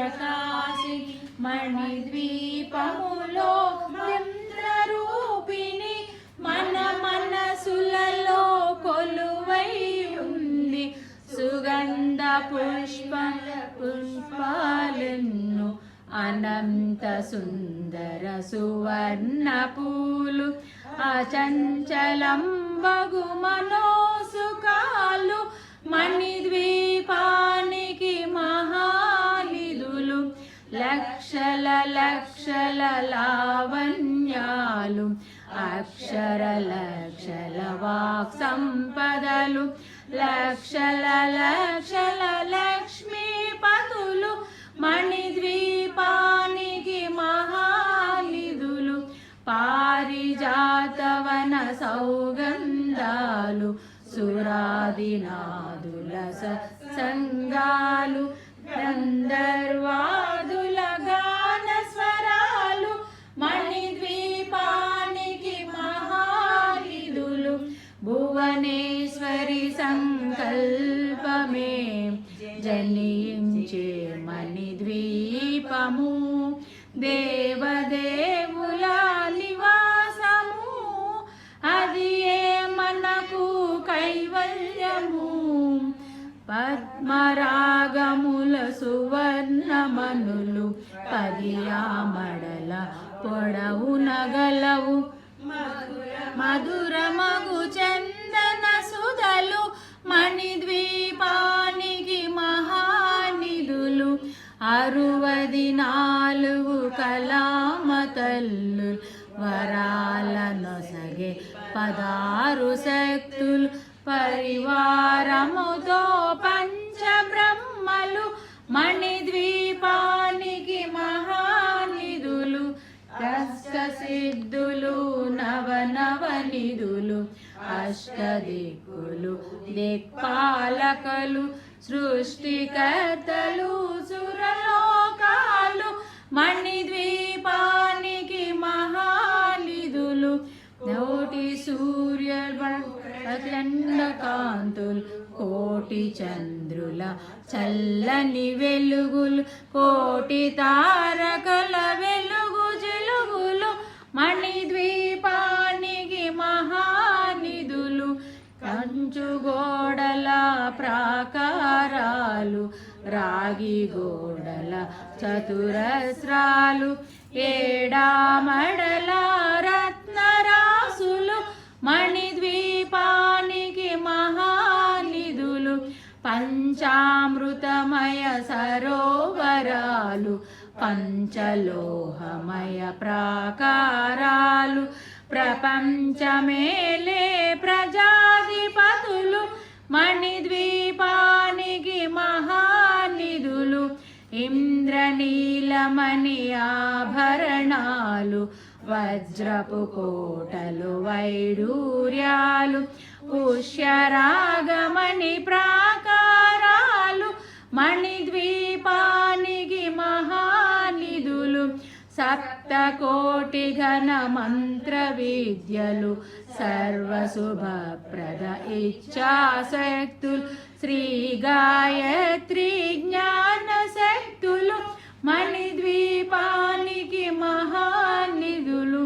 ప్రకాశి మణిద్వీపములో చంద్రరూపిణి మన మనసులలో కొలువై ఉంది. సుగంధ పుష్పాలెన్ను అనంత సుందర సువర్ణ పూలు అచంచలంబగు మనోసుకాలు మణిద్వీపానికి మహానిధులు. లక్షల లక్షల లావణ్యాలు అక్షర లక్షల వాక్ సంపదలు లక్షల లక్షల లక్ష్మీపతులు మణిద్వీపానికి మహానిధులు. పారిజాతవన సౌగంధాలు సురాదినాదుల సంగాలు గంధర్వాదుల గాన స్వరాలు మణిద్వీపానికి మహానిధులు. భువనేశ్వరి సంకల్పమే జనించే మణిద్వీపము దేవదేవుల నివాసము అది ఏ మనకు కైవల్యము. పద్మరాగముల సువర్ణమనులు పదియామడల పొడవు నగలవు మధురమగు చందన సుధలు మణిద్వీపానికి మహానిధులు. 64 కళామతల్లు వరాల నొసగే 16 శక్తులు పరివారముతో పంచబ్రహ్మలు మణిద్వీపానికి మహానిధులు. అష్టసిద్ధులు నవనవనిధులు అష్టదిక్కులు దిక్పాలకలు సృష్టికర్తలు సురలోకాలు మణిద్వీపానికి మహానిధులు. నోటి సూర్య అఖండ కాంతులు కోటి చంద్రుల చల్లని వెలుగులు కోటి తారకల వెలుగు జలుగులు మణిద్వీపానికి మహానిధులు. కంచు గోడల ప్రాకారాలు రాగి గోడల చతురస్రాలు ఏడామడల రత్నరాసులు మణిద్వీపానికి మహానిధులు. పంచామృతమయ సరోవరాలు పంచలోహమయ ప్రాకారాలు ప్రపంచమేలే ప్రజాధిపతులు మణిద్వీపానికి మహానిధులు. ఇంద్రనీలమణి ఆభరణాలు వజ్రపు కోటలు వైడూర్యాలు పుష్యరాగమణి ప్రాకారాలు మణిద్వీపానికి మహానిధులు. సప్తకోటి ఘన మంత్ర విద్యలు సర్వశుభప్రద ఇచ్ఛాశక్తులు శ్రీ గాయత్రి జ్ఞాన శక్తులు మణిద్వీపానికి మహానిధులు.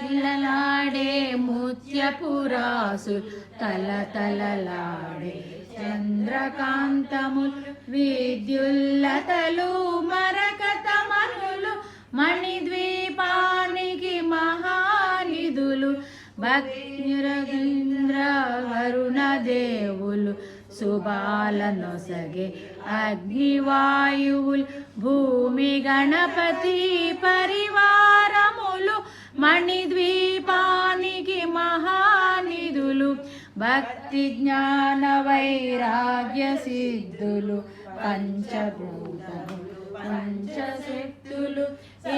విలలాడే ముత్యపురాసు తలతలలాడే చంద్రకాంతములు విద్యుల్లతలు మరకతమనులు మణిద్వీపానికి మహానిధులు. భక్తిరగింద్ర వరుణ దేవులు శుభాల నొసగే అగ్నివాయువులు భూమి గణపతి పరివారములు మణిద్వీపానికి మహానిధులు. భక్తి జ్ఞాన వైరాగ్య సిద్ధులు పంచభూతము పంచశక్తులు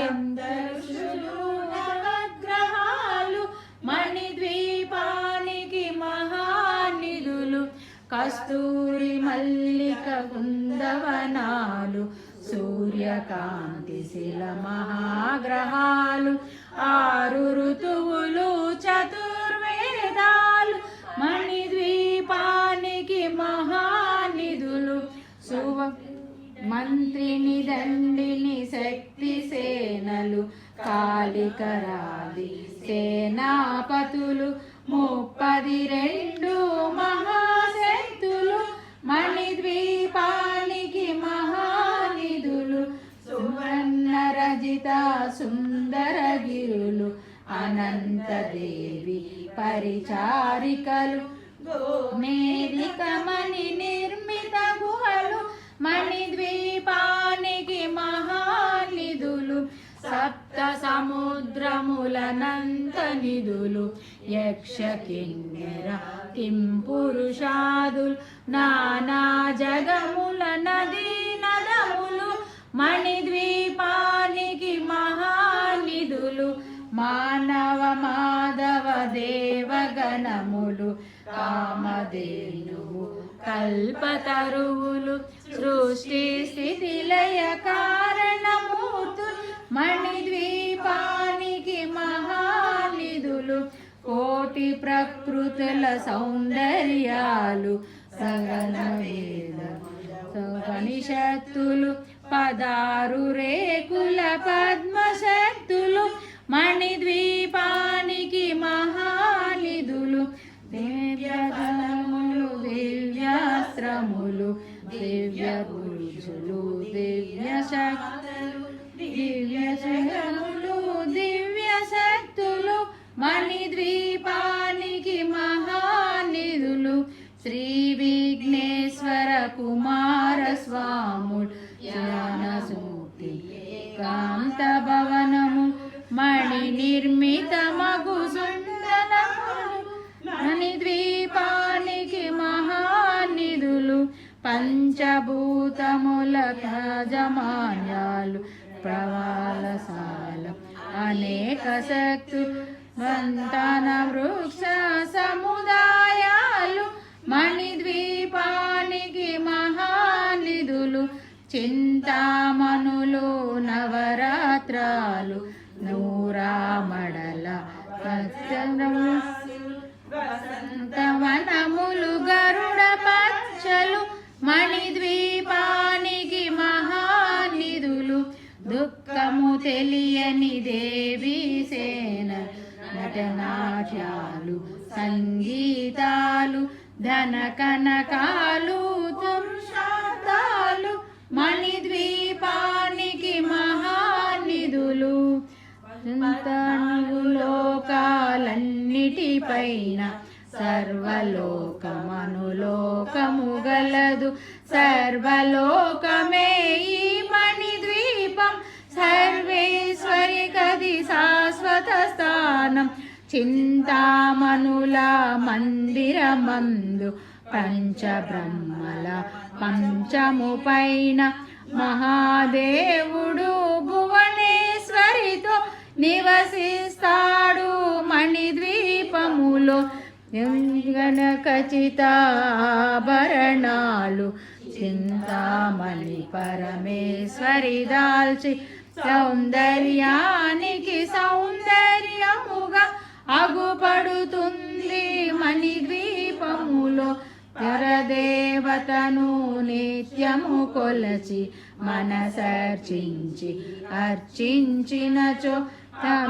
ఇంద్రులు నవగ్రహాలు మణిద్వీపానికి మహానిధులు. కస్తూరి మల్లిక కుందవనాలు సూర్యకాంతి శిల మహాగ్రహాలు 6 ఋతువులు చతుర్వేదాలు మణిద్వీపానికి మహానిధులు. మంత్రిని దండిని శక్తి సేనలు కాళికరాది సేనాపతులు 32 మహాశక్తులు మణిద్వీపానికి మహానిధులు సువర్ణ రజిత సుందరగిరులు అనంతదేవి పరిచారికలు మేధికమణి నిర్మిత గుహలు మణిద్వీపానికి మహానిధులు సప్త సముద్రములనంత నిధులు యక్ష కిన్నెర కింపురుషాదులు నానా జగముల నదీ నదములు మణిద్వీపానికి మహానిధులు మానవ మాధవ దేవగణములు కామధేనువు కల్పతరువులు సృష్టి స్థితి లయ కారణమూర్తులు మణిద్వీపానికి మహానిధులు కోటి ప్రకృతుల సౌందర్యాలు సగల వేద ఉపనిషత్తులు 16 రేకుల పద్మశక్తులు మణిద్వీపానికి మహానిధులు దివ్యధనములు దివ్యాస్త్రములు దివ్య పురుషులు దివ్య శక్తులు దివ్య శక్తులు మణిద్వీపానికి మహానిధులు శ్రీ విఘ్నేశ్వర కుమార స్వాములు జ్ఞానసూక్తి కాంత భవనము మణి నిర్మిత మగు సుందరములు మణిద్వీపానికి మహానిధులు పంచభూతముల యాజమాన్యాలు ప్రవాళశాల అనేక శక్తులు సంతాన వృక్ష సముదాయాలు మణిద్వీపానికి మహానిధులు చింతామణులు నవరాత్రాలు నూరామడల వసంతవనములు గరుడ పచ్చలు మణిద్వీపానికి మహానిధులు దుఃఖము తెలియని దేవీ సేన నటనాట్యాలు సంగీతాలు ధన కనకాలు తుషాతాలు మణిద్వీపానికి మహానిధులు లోకాలన్నిటిపైన సర్వలోకమనులోకము గలదు సర్వలోకమే ఈ మణిద్వీపం సర్వేశ్వరి కది శాశ్వత స్థానం చింతామణుల మందిరమందు పంచబ్రహ్మల పంచము పైన మహాదేవుడు భువనేశ్వరితో నివసిస్తాడు మణిద్వీపములో ఖచ్చితాభరణాలు చింతామణి పరమేశ్వరి దాల్చి సౌందర్యానికి సౌందర్యముగా అగుపడుతుంది మణిద్వీపములో పరదేవతను నిత్యము కొలచి మనసర్చించి అర్చించినచో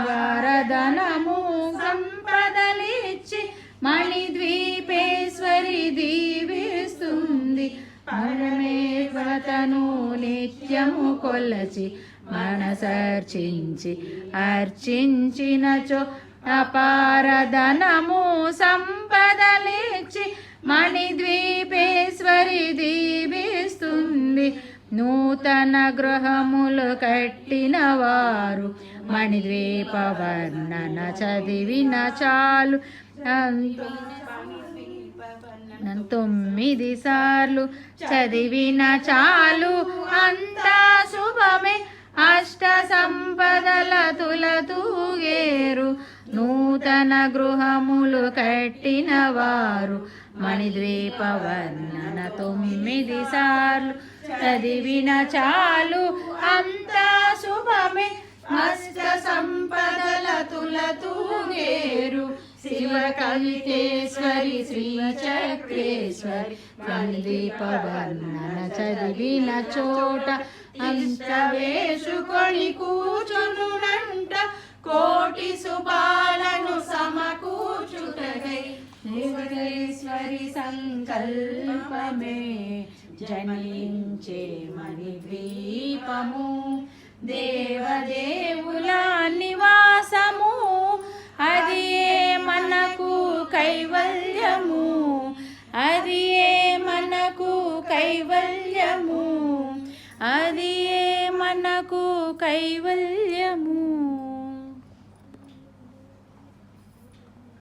వరదనము సంపదలిచ్చి మణిద్వీపేశ్వరి దీవిస్తుంది పరమేశ్వరతను నిత్యము కొలచి మనసర్చించి అర్చించినచో అపారధనము సంపదలిచ్చి మణిద్వీపేశ్వరి దీవిస్తుంది నూతన గృహములు కట్టిన వారు మణిద్వీప వర్ణన చదివిన చాలు 9 సార్లు చదివిన చాలు అంతా శుభమే అష్ట సంపదల తులతూగేరు నూతన గృహములు కట్టిన వారు మణిద్వీప వర్ణన 9 సార్లు చదివిన చాలు అంతా శుభమే అష్ట సంపదల తులతూగేరు శివ కవితేశ్వరి శ్రీ చక్రేశ్వరి మందీపవర్ణన చదివిన చోట అంత వేసుకొని కూచునునంట కోటి శుభాలను సమకూర్చుటకై దేవతేశ్వరి సంకల్పమే జనించే మణిద్వీపము దేవదేవుల నివాసము అది మనకు కైవల్యము అది మనకు కైవల్యము అది మనకు కైవల్యము.